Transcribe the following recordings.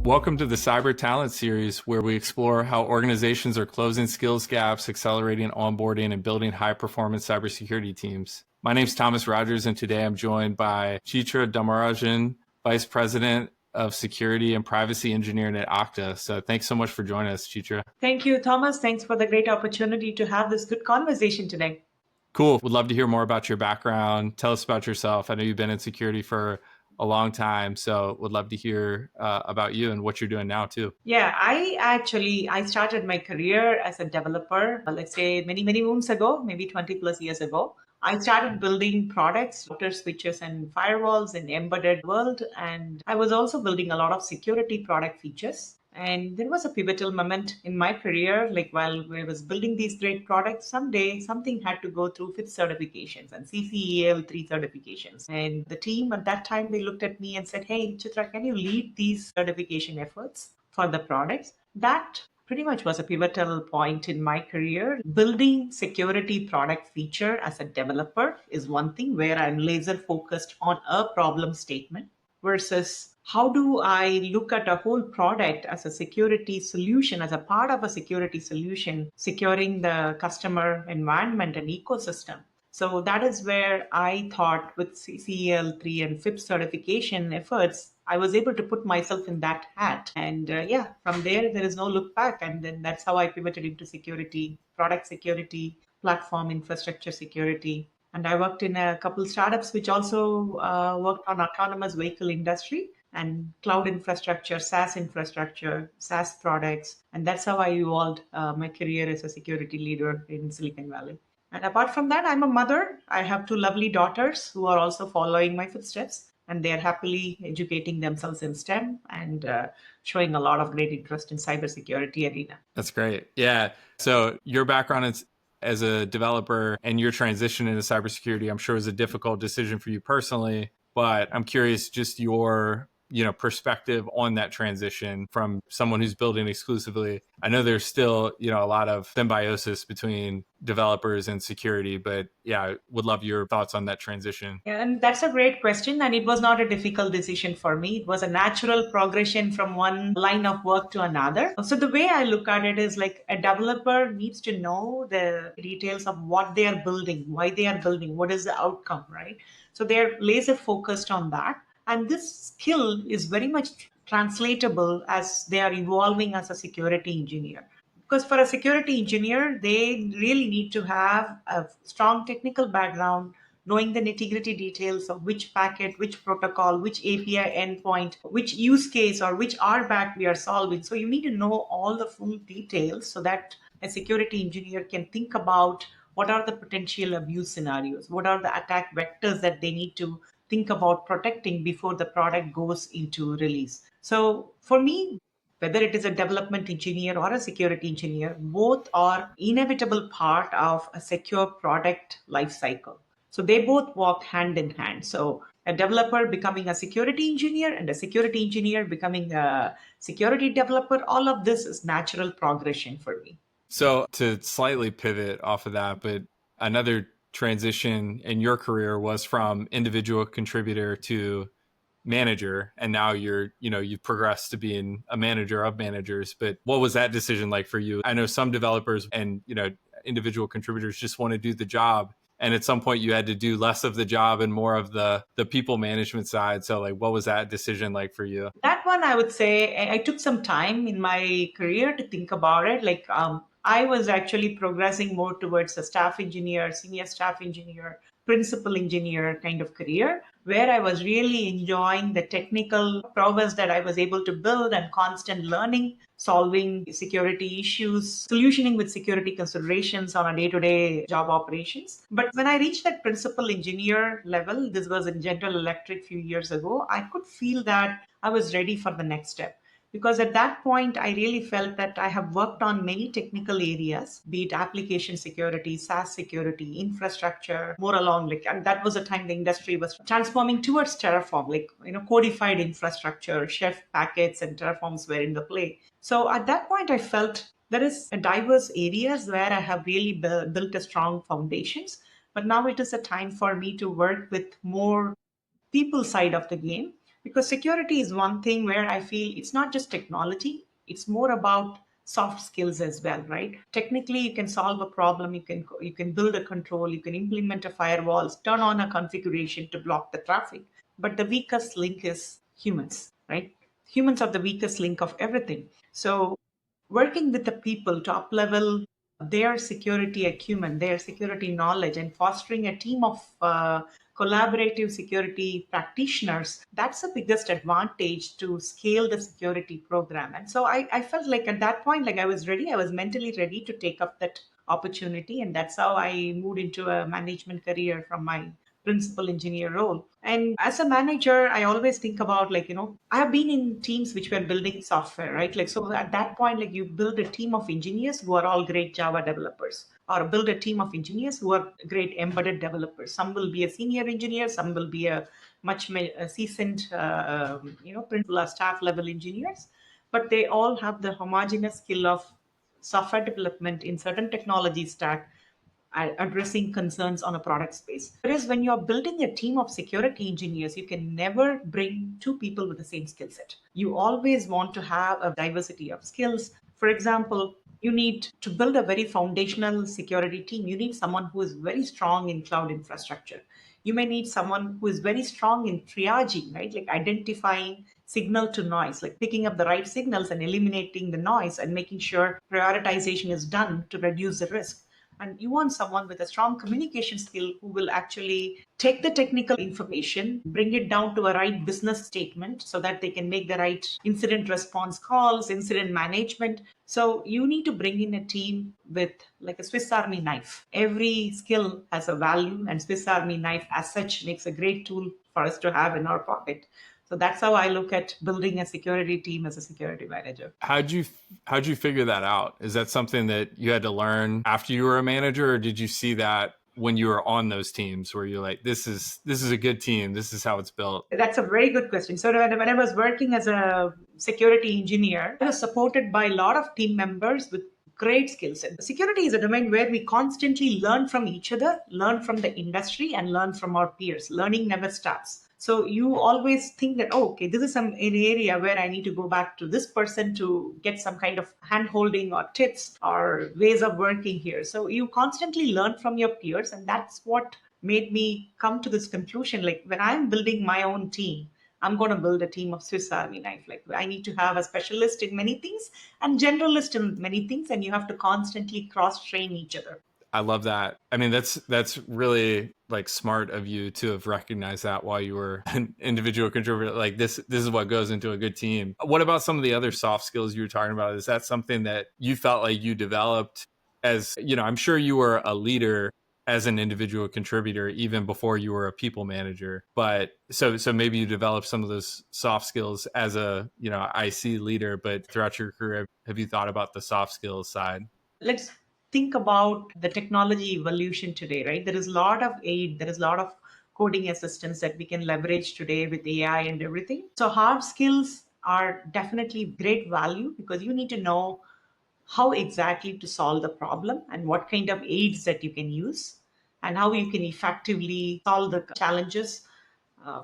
Welcome to the Cyber Talent Series, where we explore how organizations are closing skills gaps, accelerating onboarding, and building high-performance cybersecurity teams. My name is Thomas Rogers, and today I'm joined by Chitra Dharmarajan, Vice President of Security and Privacy Engineering at Okta. So thanks so much for joining us, Chitra. Thank you, Thomas. Thanks for the great opportunity to have this good conversation today. Cool. Would love to hear more about your background. Tell us about yourself. I know you've been in security for a long time, so would love to hear about you and what you're doing now too. Yeah, I started my career as a developer, let's say many moons ago, maybe 20 plus years ago. I started building products, routers, switches, and firewalls in the embedded world. And I was also building a lot of security product features. And there was a pivotal moment in my career, like while I was building these great products, someday something had to go through FIPS certifications and CCEL3 certifications. And the team at that time, they looked at me and said, "Hey, Chitra, can you lead these certification efforts for the products?" That pretty much was a pivotal point in my career. Building security product feature as a developer is one thing where I'm laser focused on a problem statement versus how do I look at a whole product as a security solution, as a part of a security solution, securing the customer environment and ecosystem. So that is where I thought with CCL3 and FIPS certification efforts, I was able to put myself in that hat. And from there is no look back. And then that's how I pivoted into security, product security, platform infrastructure security. And I worked in a couple startups which also worked on autonomous vehicle industry and cloud infrastructure, SaaS products. And that's how I evolved my career as a security leader in Silicon Valley. And apart from that, I'm a mother. I have two lovely daughters who are also following my footsteps. And they're happily educating themselves in STEM and showing a lot of great interest in cybersecurity arena. That's great. Yeah. So your background is as a developer and your transition into cybersecurity, I'm sure is a difficult decision for you personally, but I'm curious just your perspective on that transition from someone who's building exclusively. I know there's still, a lot of symbiosis between developers and security, but yeah, would love your thoughts on that transition. Yeah, and that's a great question. And it was not a difficult decision for me. It was a natural progression from one line of work to another. So the way I look at it is like a developer needs to know the details of what they are building, why they are building, what is the outcome, right? So they're laser focused on that. And this skill is very much translatable as they are evolving as a security engineer. Because for a security engineer, they really need to have a strong technical background, knowing the nitty gritty details of which packet, which protocol, which API endpoint, which use case, or which RBAC we are solving. So you need to know all the full details so that a security engineer can think about what are the potential abuse scenarios, what are the attack vectors that they need to think about protecting before the product goes into release. So for me, whether it is a development engineer or a security engineer, both are inevitable part of a secure product lifecycle. So they both walk hand in hand. So a developer becoming a security engineer and a security engineer becoming a security developer, all of this is natural progression for me. So to slightly pivot off of that, but another transition in your career was from individual contributor to manager, and now you've progressed to being a manager of managers. But what was that decision like for you? I know some developers and individual contributors just want to do the job, and at some point you had to do less of the job and more of the people management side. So like, what was that decision like for you? That one, I would say I took some time in my career to think about it. I was actually progressing more towards a staff engineer, senior staff engineer, principal engineer kind of career, where I was really enjoying the technical prowess that I was able to build and constant learning, solving security issues, solutioning with security considerations on a day-to-day job operations. But when I reached that principal engineer level, this was in General Electric a few years ago, I could feel that I was ready for the next step. Because at that point, I really felt that I have worked on many technical areas, be it application security, SaaS security, infrastructure, more along and that was a time the industry was transforming towards Terraform, codified infrastructure, chef packets and Terraforms were in the play. So at that point, I felt there is a diverse areas where I have really built a strong foundations. But now it is a time for me to work with more people side of the game, Because security is one thing where I feel it's not just technology, it's more about soft skills as well, right? Technically, you can solve a problem, you can build a control, you can implement a firewall, turn on a configuration to block the traffic. But the weakest link is humans, right? Humans are the weakest link of everything. So working with the people to up level their security acumen, their security knowledge, and fostering a team of collaborative security practitioners, that's the biggest advantage to scale the security program. And so I felt like at that point, like I was ready, I was mentally ready to take up that opportunity. And that's how I moved into a management career from my principal engineer role. And as a manager, I always think about like, I have been in teams which were building software, right? Like, so at that point, like you build a team of engineers who are all great Java developers, or build a team of engineers who are great embedded developers. Some will be a senior engineer, some will be a a seasoned, principal or staff level engineers, but they all have the homogeneous skill of software development in certain technology stack, addressing concerns on a product space. Whereas when you're building a team of security engineers, you can never bring two people with the same skill set. You always want to have a diversity of skills. For example, you need to build a very foundational security team. You need someone who is very strong in cloud infrastructure. You may need someone who is very strong in triaging, right? Like identifying signal to noise, like picking up the right signals and eliminating the noise and making sure prioritization is done to reduce the risk. And you want someone with a strong communication skill who will actually take the technical information, bring it down to a right business statement so that they can make the right incident response calls, incident management. So you need to bring in a team with like a Swiss Army knife. Every skill has a value, and Swiss Army knife as such makes a great tool for us to have in our pocket. So that's how I look at building a security team as a security manager. How'd you figure that out? Is that something that you had to learn after you were a manager, or did you see that when you were on those teams where you're like, this is a good team, this is how it's built? That's a very good question. So when I was working as a security engineer, I was supported by a lot of team members with great skill set. Security is a domain where we constantly learn from each other, learn from the industry, and learn from our peers. Learning never stops. So you always think that, oh, okay, this is an area where I need to go back to this person to get some kind of hand holding or tips or ways of working here. So you constantly learn from your peers, and that's what made me come to this conclusion. Like when I'm building my own team, I'm going to build a team of Swiss Army knife. Like I need to have a specialist in many things and generalist in many things, and you have to constantly cross train each other. I love that. I mean, that's really like smart of you to have recognized that while you were an individual contributor. Like this is what goes into a good team. What about some of the other soft skills you were talking about? Is that something that you felt like you developed as, I'm sure you were a leader as an individual contributor even before you were a people manager. But so maybe you developed some of those soft skills as a, IC leader, but throughout your career, have you thought about the soft skills side? Let's think about the technology evolution today, right? There is a lot of aid, there is a lot of coding assistance that we can leverage today with AI and everything. So hard skills are definitely great value because you need to know how exactly to solve the problem and what kind of aids that you can use and how you can effectively solve the challenges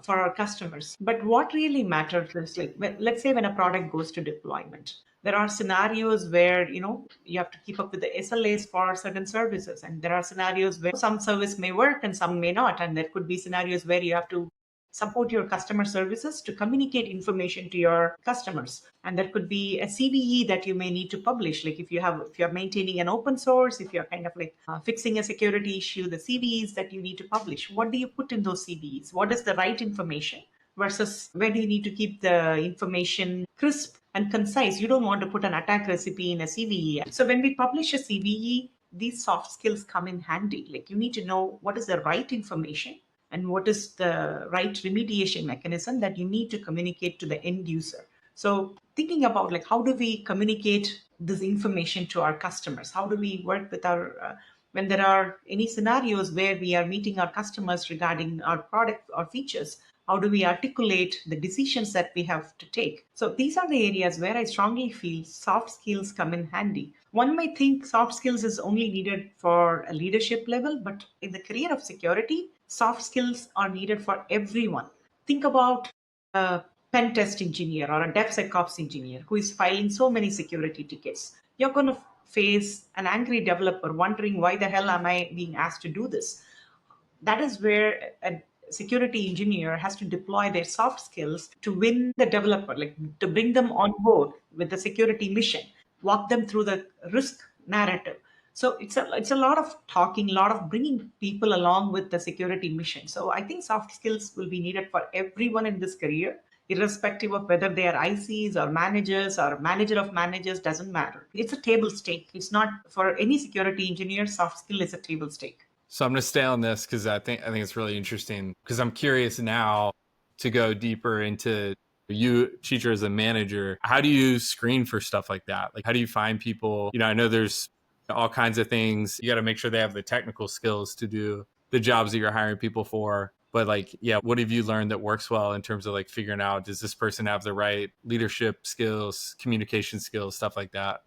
for our customers. But what really matters is like, let's say when a product goes to deployment, there are scenarios where you have to keep up with the SLAs for certain services, and there are scenarios where some service may work and some may not, and there could be scenarios where you have to support your customer services to communicate information to your customers. And there could be a CVE that you may need to publish, like if you're maintaining an open source, if you're kind of like fixing a security issue, the CVEs that you need to publish, what do you put in those CVEs? What is the right information versus where do you need to keep the information crisp and concise? You don't want to put an attack recipe in a CVE. So when we publish a CVE, these soft skills come in handy. Like you need to know what is the right information and what is the right remediation mechanism that you need to communicate to the end user. So thinking about like how do we communicate this information to our customers? How do we work with our when there are any scenarios where we are meeting our customers regarding our product or features, how do we articulate the decisions that we have to take? So these are the areas where I strongly feel soft skills come in handy. One might think soft skills is only needed for a leadership level, but in the career of security, soft skills are needed for everyone. Think about a pen test engineer or a DevSecOps engineer who is filing so many security tickets. You're going to face an angry developer wondering why the hell am I being asked to do this? That is where a security engineer has to deploy their soft skills to win the developer, like to bring them on board with the security mission, walk them through the risk narrative. So it's a lot of talking, a lot of bringing people along with the security mission. So I think soft skills will be needed for everyone in this career, irrespective of whether they are ICs or managers or manager of managers, doesn't matter. It's a table stake. It's not for any security engineer, soft skill is a table stake. So I'm going to stay on this because I think it's really interesting because I'm curious now to go deeper into you, Chitra, as a manager. How do you screen for stuff like that? Like, how do you find people? I know there's all kinds of things. You got to make sure they have the technical skills to do the jobs that you're hiring people for. But like, yeah, what have you learned that works well in terms of like figuring out, does this person have the right leadership skills, communication skills, stuff like that?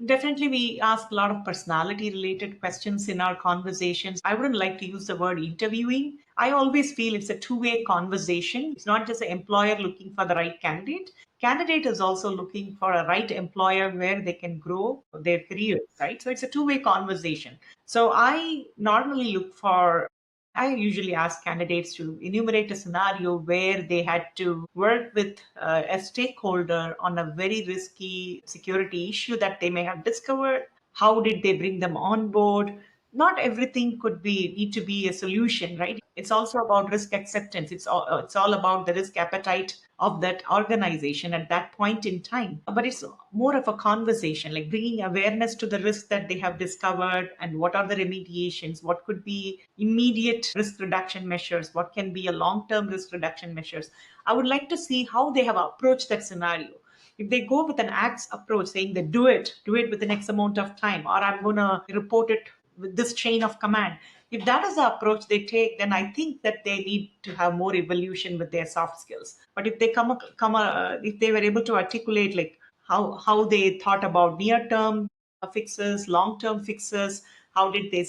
Definitely, we ask a lot of personality related questions in our conversations. I wouldn't like to use the word interviewing. I always feel it's a two-way conversation. It's not just the employer looking for the right candidate. Candidate is also looking for a right employer where they can grow their career, right? So it's a two-way conversation. So I normally look for I usually ask candidates to enumerate a scenario where they had to work with a stakeholder on a very risky security issue that they may have discovered. How did they bring them on board? Not everything could be need to be a solution, right? It's also about risk acceptance. It's all about the risk appetite of that organization at that point in time. But it's more of a conversation, like bringing awareness to the risk that they have discovered and what are the remediations, what could be immediate risk reduction measures, what can be a long term risk reduction measures. I would like to see how they have approached that scenario. If they go with an axe approach, saying that do it within X amount of time, or I'm going to report it with this chain of command. If that is the approach they take, then I think that they need to have more evolution with their soft skills. But if they if they were able to articulate like how they thought about near term fixes, long term fixes, how did they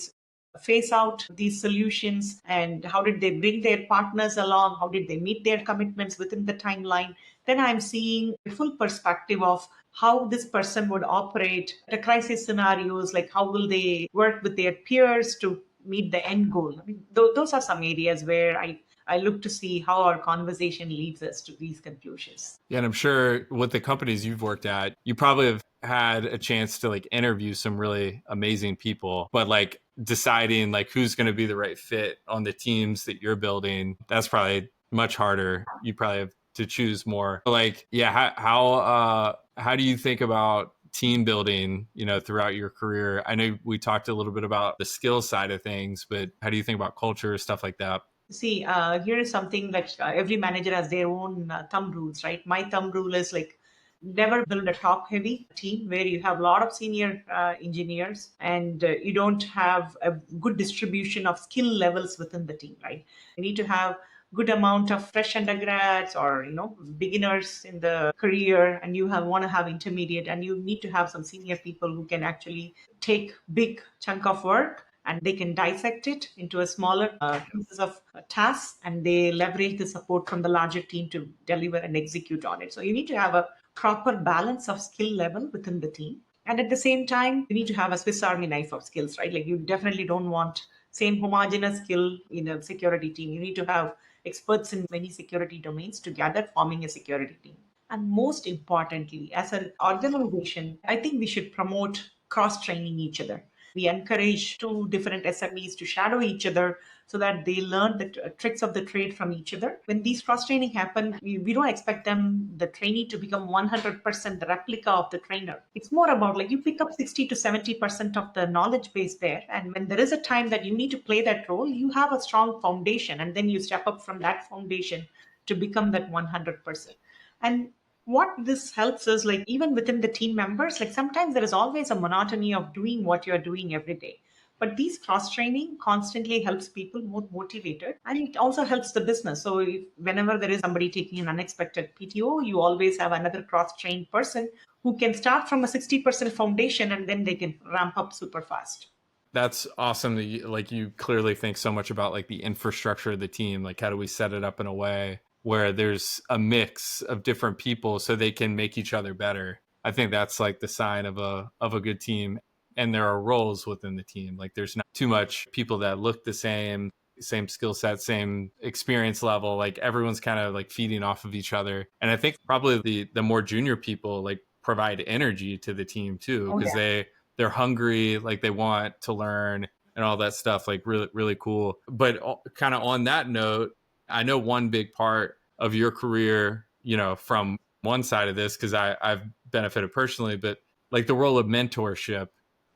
phase out these solutions, and how did they bring their partners along, how did they meet their commitments within the timeline, then I'm seeing a full perspective of how this person would operate at a crisis scenarios, like how will they work with their peers to meet the end goal. I mean, those are some areas where I look to see how our conversation leads us to these conclusions. Yeah, and I'm sure with the companies you've worked at, you probably have had a chance to like interview some really amazing people, but like deciding like who's going to be the right fit on the teams that you're building, that's probably much harder. You probably have to choose more. Like, yeah, how do you think about team building, throughout your career? I know we talked a little bit about the skill side of things, but how do you think about culture, stuff like that? See, here is something that every manager has their own thumb rules, right? My thumb rule is like never build a top heavy team where you have a lot of senior engineers and you don't have a good distribution of skill levels within the team, right? You need to have good amount of fresh undergrads or beginners in the career, and you have want to have intermediate, and you need to have some senior people who can actually take big chunk of work and they can dissect it into a smaller pieces of tasks, and they leverage the support from the larger team to deliver and execute on it. So you need to have a proper balance of skill level within the team, and at the same time you need to have a Swiss army knife of skills, right? Like you definitely don't want same homogeneous skill in a security team. You need to have experts in many security domains together forming a security team. And most importantly, as an organization, I think we should promote cross training each other. We encourage two different SMEs to shadow each other so that they learn the tricks of the trade from each other. When these cross training happen, we don't expect the trainee to become 100% the replica of the trainer. It's more about like you pick up 60 to 70% of the knowledge base there. And when there is a time that you need to play that role, you have a strong foundation, and then you step up from that foundation to become that 100%. And what this helps is like even within the team members, like sometimes there is always a monotony of doing what you're doing every day, but these cross training constantly helps people more motivated, and it also helps the business. So whenever there is somebody taking an unexpected PTO, you always have another cross trained person who can start from a 60% foundation and then they can ramp up super fast. That's awesome that you clearly think so much about like the infrastructure of the team. Like, how do we set it up in a way where there's a mix of different people so they can make each other better. I think that's like the sign of a good team. And there are roles within the team. Like there's not too much people that look the same skill set, same experience level. Like everyone's kind of like feeding off of each other. And I think probably the more junior people like provide energy to the team too, Oh, because yeah. they're hungry, like they want to learn and all that stuff. Like really, really cool. But kind of on that note, I know one big part of your career, from one side of this, because I've benefited personally, but like the role of mentorship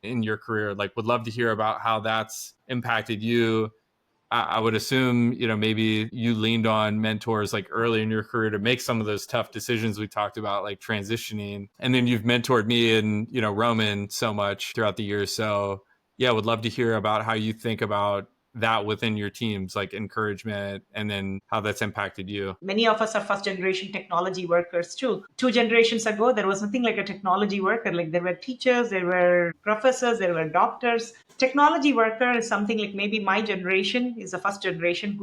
in your career, like would love to hear about how that's impacted you. I would assume, maybe you leaned on mentors like early in your career to make some of those tough decisions we talked about, like transitioning. And then you've mentored me and, Roman so much throughout the years. So yeah, would love to hear about how you think about that within your teams, like encouragement, and then how that's impacted you. Many of us are first generation technology workers too. 2 generations ago, there was nothing like a technology worker. Like there were teachers, there were professors, there were doctors. Technology worker is something like maybe my generation is the first generation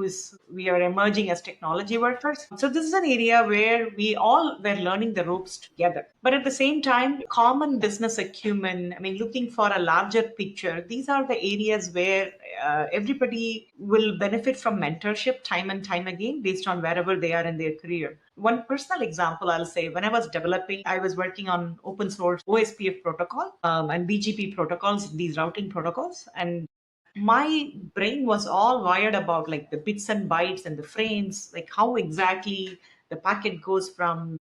we are emerging as technology workers. So this is an area where we all were learning the ropes together. But at the same time, common business acumen, I mean, looking for a larger picture, these are the areas where everybody will benefit from mentorship time and time again based on wherever they are in their career. One personal example I'll say, when I was developing, I was working on open source OSPF protocol and BGP protocols, these routing protocols. And my brain was all wired about like the bits and bytes and the frames, like how exactly the packet goes from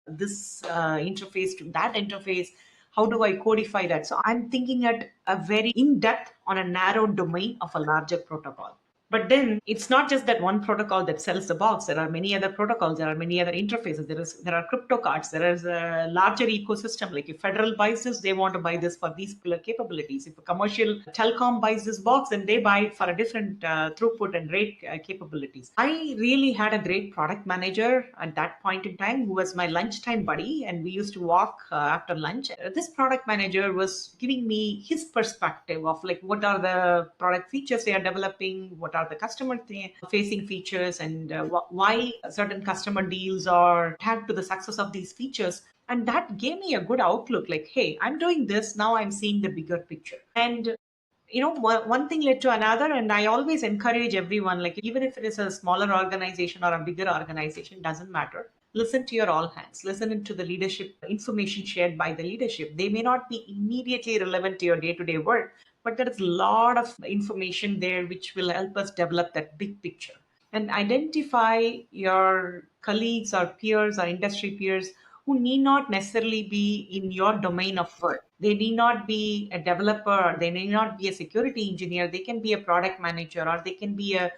this interface to that interface. How do I codify that? So I'm thinking at a very in depth on a narrow domain of a larger protocol. But then it's not just that one protocol that sells the box. There are many other protocols. There are many other interfaces. There are crypto cards. There is a larger ecosystem. Like if federal buys this, they want to buy this for these particular capabilities. If a commercial telecom buys this box, then they buy it for a different throughput and rate capabilities. I really had a great product manager at that point in time who was my lunchtime buddy, and we used to walk after lunch. This product manager was giving me his perspective of like what are the product features they are developing, what are the customer facing features, and why certain customer deals are tagged to the success of these features. And that gave me a good outlook like, hey, I'm doing this now, I'm seeing the bigger picture. And one thing led to another, and I always encourage everyone, like even if it is a smaller organization or a bigger organization, doesn't matter. Listen to your all hands, listen to the leadership information shared by the leadership. They may not be immediately relevant to your day-to-day work, but there is a lot of information there which will help us develop that big picture. And identify your colleagues or peers or industry peers who need not necessarily be in your domain of work. They need not be a developer, or they need not be a security engineer. They can be a product manager, or they can be a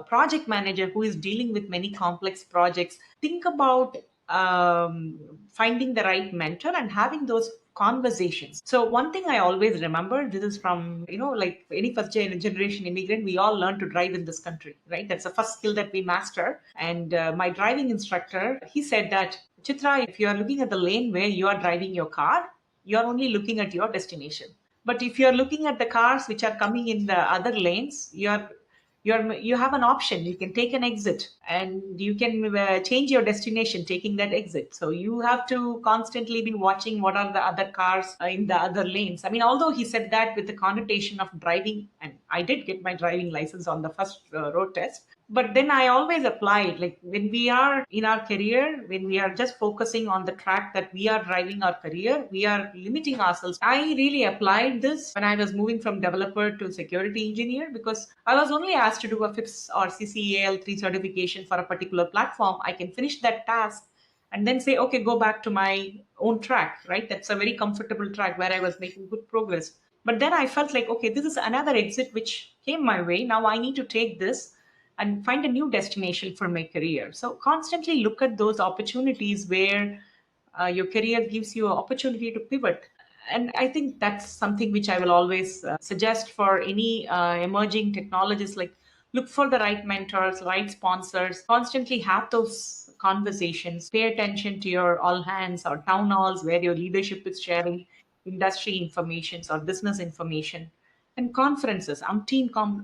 project manager who is dealing with many complex projects. Think about finding the right mentor and having those conversations. So one thing I always remember, this is from, like any first generation immigrant, we all learn to drive in this country, right? That's the first skill that we master. And my driving instructor, he said that, Chitra, if you are looking at the lane where you are driving your car, you are only looking at your destination. But if you are looking at the cars which are coming in the other lanes, you have an option. You can take an exit and you can change your destination taking that exit. So you have to constantly be watching what are the other cars in the other lanes. I mean, although he said that with the connotation of driving, and I did get my driving license on the first road test, but then I always apply it. Like when we are in our career, when we are just focusing on the track that we are driving our career, we are limiting ourselves. I really applied this when I was moving from developer to security engineer, because I was only asked to do a FIPS or CCAL3 certification for a particular platform. I can finish that task and then say, okay, go back to my own track, right? That's a very comfortable track where I was making good progress. But then I felt like, okay, this is another exit which came my way. Now I need to take this and find a new destination for my career. So constantly look at those opportunities where your career gives you an opportunity to pivot. And I think that's something which I will always suggest for any emerging technologists. Like, look for the right mentors, right sponsors, constantly have those conversations, pay attention to your all hands or town halls where your leadership is sharing industry information or business information, and conferences,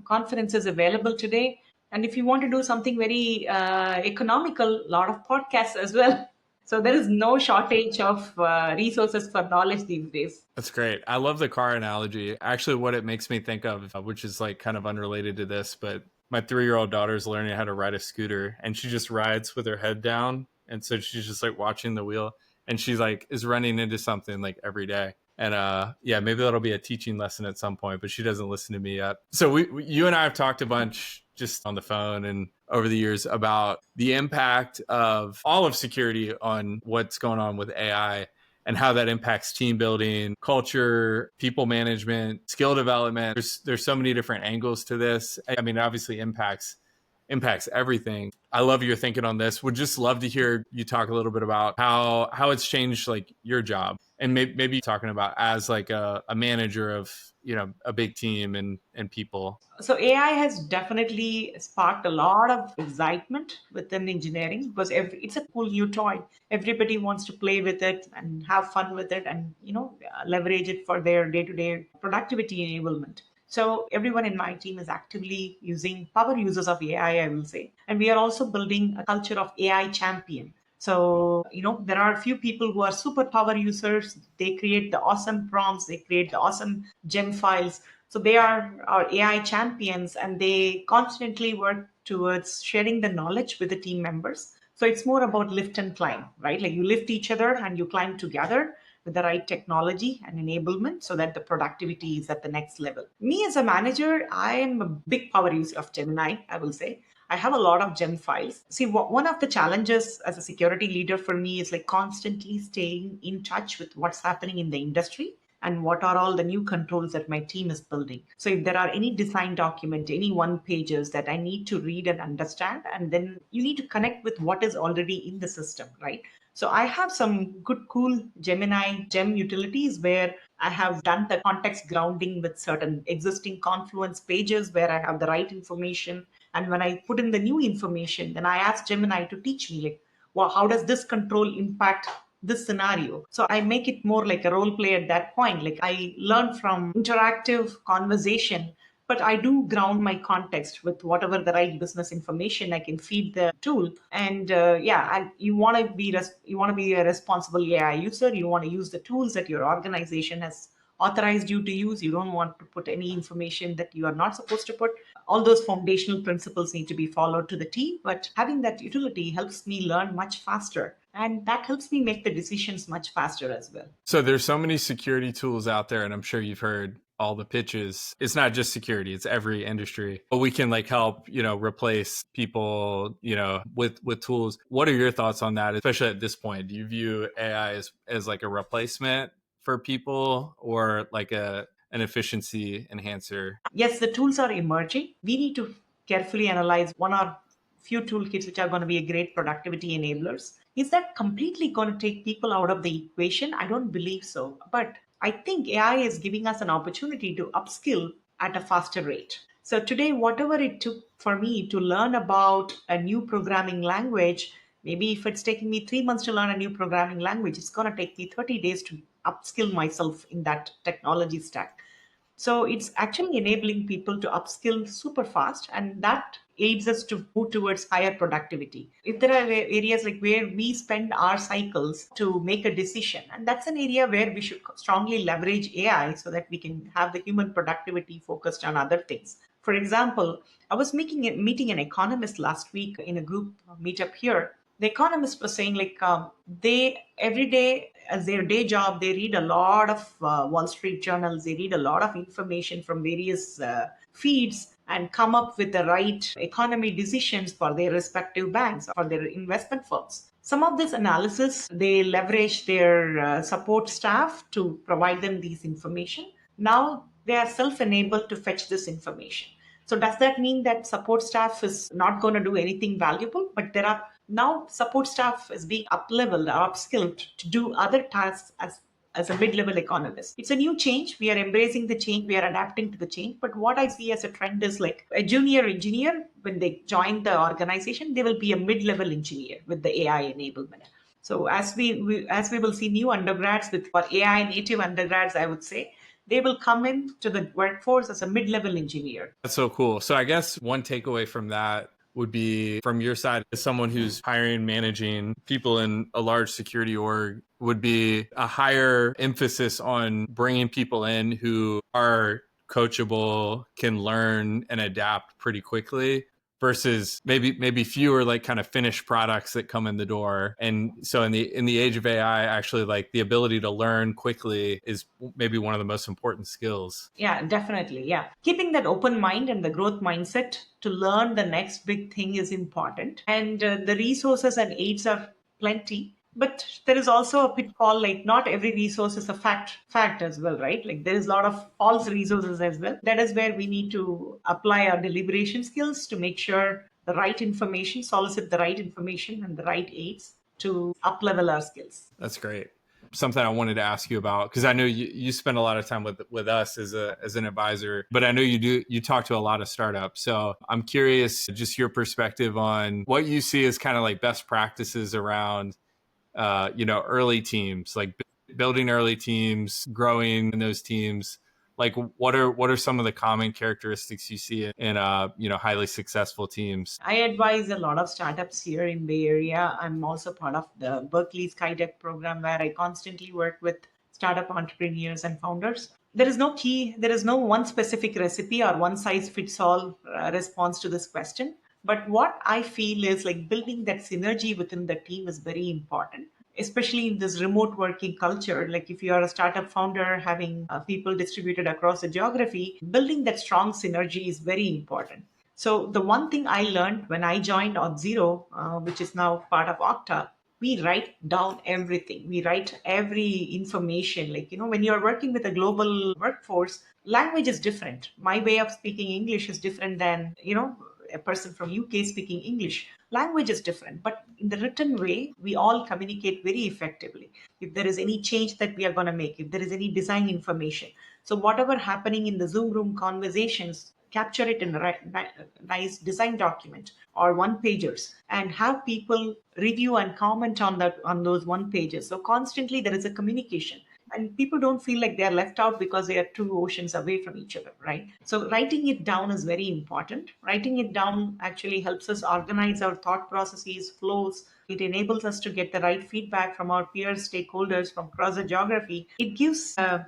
conferences available today. And if you want to do something very economical, a lot of podcasts as well. So there is no shortage of resources for knowledge these days. That's great. I love the car analogy. Actually, what it makes me think of, which is like kind of unrelated to this, but my 3-year-old daughter's learning how to ride a scooter and she just rides with her head down. And so she's just like watching the wheel and she's like is running into something like every day. And yeah, maybe that'll be a teaching lesson at some point, but she doesn't listen to me yet. So you and I have talked a bunch just on the phone and over the years about the impact of all of security on what's going on with AI and how that impacts team building, culture, people management, skill development. There's so many different angles to this. I mean, it obviously impacts everything. I love your thinking on this. Would just love to hear you talk a little bit about how it's changed like your job and maybe talking about as like a manager of, you know, a big team and people. So AI has definitely sparked a lot of excitement within engineering because it's a cool new toy. Everybody wants to play with it and have fun with it, and leverage it for their day-to-day productivity enablement. So everyone in my team is actively using power users of AI, I will say, and we are also building a culture of AI champion. So, there are a few people who are super power users. They create the awesome prompts, they create the awesome gem files. So they are our AI champions and they constantly work towards sharing the knowledge with the team members. So it's more about lift and climb, right? Like you lift each other and you climb together with the right technology and enablement so that the productivity is at the next level. Me as a manager, I am a big power user of Gemini, I will say. I have a lot of gem files. See, one of the challenges as a security leader for me is like constantly staying in touch with what's happening in the industry and what are all the new controls that my team is building. So if there are any design document, any one pages that I need to read and understand, and then you need to connect with what is already in the system, right? So I have some good, cool Gemini gem utilities where I have done the context grounding with certain existing Confluence pages where I have the right information. And when I put in the new information, then I ask Gemini to teach me, like, well, how does this control impact this scenario? So I make it more like a role play at that point. Like I learn from interactive conversation, but I do ground my context with whatever the right business information I can feed the tool. And yeah, and you want to be a responsible AI user. You want to use the tools that your organization has authorized you to use. You don't want to put any information that you are not supposed to put. All those foundational principles need to be followed to the T, but having that utility helps me learn much faster. And that helps me make the decisions much faster as well. So there's so many security tools out there, and I'm sure you've heard all the pitches. It's not just security, it's every industry. But we can like help, replace people, with tools. What are your thoughts on that, especially at this point? Do you view AI as like a replacement for people or like an efficiency enhancer? Yes, the tools are emerging. We need to carefully analyze one or few toolkits which are going to be a great productivity enablers. Is that completely going to take people out of the equation? I don't believe so. But I think AI is giving us an opportunity to upskill at a faster rate. So today, whatever it took for me to learn about a new programming language, maybe if it's taking me 3 months to learn a new programming language, it's going to take me 30 days to upskill myself in that technology stack. So it's actually enabling people to upskill super fast, and that aids us to move towards higher productivity. If there are areas like where we spend our cycles to make a decision, and that's an area where we should strongly leverage AI so that we can have the human productivity focused on other things. For example, I was meeting an economist last week in a group meetup here. The economist was saying like they every day as their day job they read a lot of Wall Street journals, they read a lot of information from various feeds and come up with the right economy decisions for their respective banks or their investment firms. Some of this analysis they leverage their support staff to provide them these information. Now they are self-enabled to fetch this information. So does that mean that support staff is not going to do anything valuable? But there are now support staff is being up-leveled or upskilled to do other tasks as a mid-level economist. It's a new change. We are embracing the change. We are adapting to the change. But what I see as a trend is like a junior engineer, when they join the organization, they will be a mid-level engineer with the AI enablement. So as we will see new undergrads with for AI native undergrads, I would say they will come into the workforce as a mid-level engineer. That's so cool. So I guess one takeaway from that would be from your side as someone who's hiring, managing people in a large security org would be a higher emphasis on bringing people in who are coachable, can learn and adapt pretty quickly versus maybe fewer like kind of finished products that come in the door. And so in the age of AI, actually like the ability to learn quickly is maybe one of the most important skills. Yeah, definitely. Yeah. Keeping that open mind and the growth mindset to learn the next big thing is important. And the resources and aids are plenty. But there is also a pitfall, like not every resource is a fact as well, right? Like there is a lot of false resources as well. That is where we need to apply our deliberation skills to make sure the right information, solicit the right information and the right aids to up level our skills. That's great. Something I wanted to ask you about because I know you spend a lot of time with us as an advisor, but I know you talk to a lot of startups. So I'm curious just your perspective on what you see as kind of like best practices around early teams, like building early teams, growing in those teams. Like what are some of the common characteristics you see in highly successful teams? I advise a lot of startups here in Bay Area. I'm also part of the Berkeley Skydeck program where I constantly work with startup entrepreneurs and founders. There is no one specific recipe or one size fits all response to this question. But what I feel is like building that synergy within the team is very important, especially in this remote working culture. Like if you are a startup founder having people distributed across the geography, building that strong synergy is very important. So the one thing I learned when I joined Auth0, which is now part of Okta, we write down everything. We write every information. Like, when you're working with a global workforce, language is different. My way of speaking English is different than, a person from UK speaking English. Language is different, but in the written way, we all communicate very effectively. If there is any change that we are going to make, if there is any design information, so whatever happening in the Zoom room conversations, capture it in a nice design document or one pagers and have people review and comment on those one pages. So constantly there is a communication and people don't feel like they are left out because they are two oceans away from each other, right? So writing it down is very important. Writing it down actually helps us organize our thought processes, flows. It enables us to get the right feedback from our peers, stakeholders from across the geography. It gives a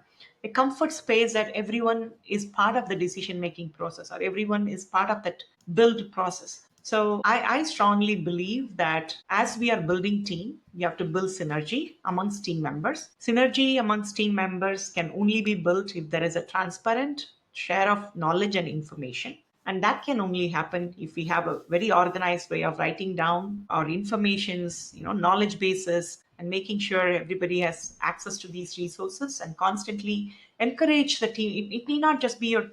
comfort space that everyone is part of the decision making process or everyone is part of that build process. So I strongly believe that as we are building team, we have to build synergy amongst team members. Synergy amongst team members can only be built if there is a transparent share of knowledge and information. And that can only happen if we have a very organized way of writing down our informations, knowledge bases, and making sure everybody has access to these resources and constantly encourage the team. It need not just be your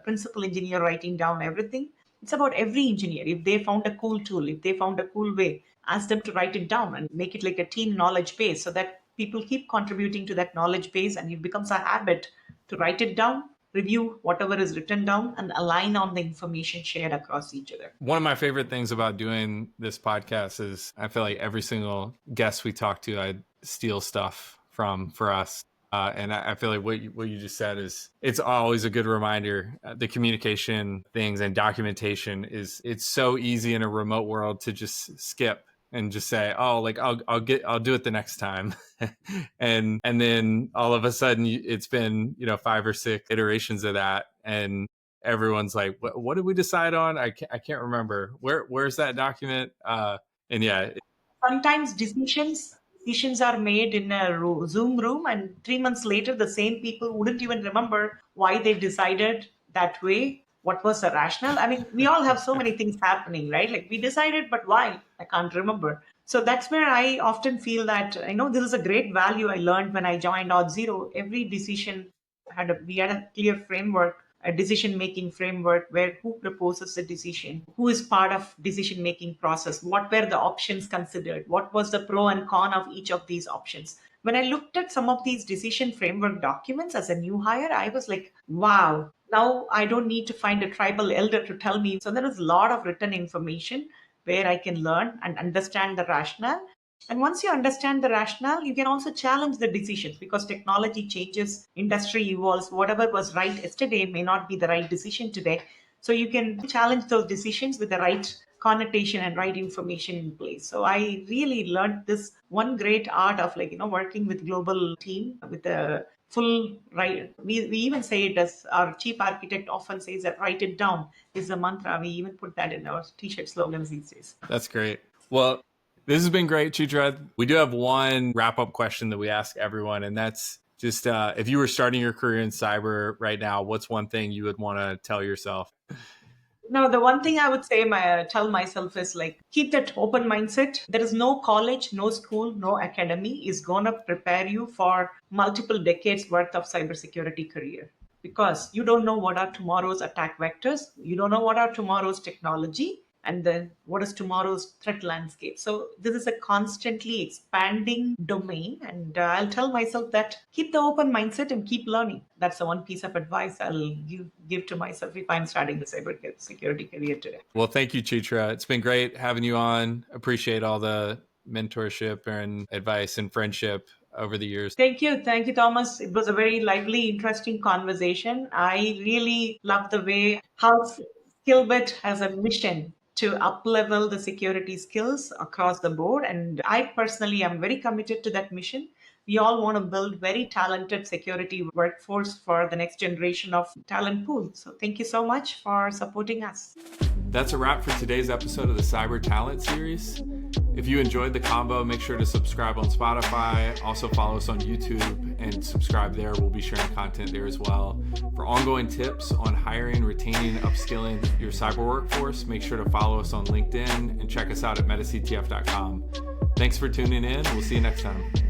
principal engineer writing down everything. It's about every engineer. If they found a cool tool, if they found a cool way, ask them to write it down and make it like a team knowledge base so that people keep contributing to that knowledge base and it becomes a habit to write it down, review whatever is written down, and align on the information shared across each other. One of my favorite things about doing this podcast is I feel like every single guest we talk to, I steal stuff from for us. And I feel like what you just said is it's always a good reminder. The communication things and documentation it's so easy in a remote world to just skip and just say, oh, like I'll do it the next time. and then all of a sudden it's been, 5 or 6 iterations of that. And everyone's like, what did we decide on? I can't remember. Where's that document? And yeah. Sometimes decisions are made in a Zoom room, and 3 months later, the same people wouldn't even remember why they decided that way. What was the rationale? I mean, we all have so many things happening, right? Like we decided, but why? I can't remember. So that's where I often feel that this is a great value I learned when I joined Auth0. Every decision we had a clear framework, a decision making framework where who proposes the decision, who is part of decision making process, what were the options considered, what was the pro and con of each of these options. When I looked at some of these decision framework documents as a new hire, I was like, wow, now I don't need to find a tribal elder to tell me. So there is a lot of written information where I can learn and understand the rationale. And once you understand the rationale, you can also challenge the decisions because technology changes, industry evolves. Whatever was right yesterday may not be the right decision today. So you can challenge those decisions with the right connotation and right information in place. So I really learned this one great art of working with global team with the full right. We even say it as our chief architect often says that write it down is a mantra. We even put that in our t-shirt slogans these days. That's great. Well, this has been great, Chitra. We do have one wrap-up question that we ask everyone, and that's just if you were starting your career in cyber right now, what's one thing you would want to tell yourself? No, the one thing I would say, tell myself is keep that open mindset. There is no college, no school, no academy is gonna prepare you for multiple decades worth of cybersecurity career because you don't know what are tomorrow's attack vectors, you don't know what are tomorrow's technology, and then what is tomorrow's threat landscape. So this is a constantly expanding domain, and I'll tell myself that keep the open mindset and keep learning. That's the one piece of advice I'll give to myself if I'm starting the cyber security career today. Well, thank you, Chitra. It's been great having you on. Appreciate all the mentorship and advice and friendship over the years. Thank you, Thomas. It was a very lively, interesting conversation. I really love the way how Skillbit has a mission to up-level the security skills across the board. And I personally am very committed to that mission. We all want to build very talented security workforce for the next generation of talent pool. So thank you so much for supporting us. That's a wrap for today's episode of the Cyber Talent Series. If you enjoyed the combo, make sure to subscribe on Spotify. Also follow us on YouTube and subscribe there. We'll be sharing content there as well. For ongoing tips on hiring, retaining, upskilling your cyber workforce, make sure to follow us on LinkedIn and check us out at MetaCTF.com. Thanks for tuning in. We'll see you next time.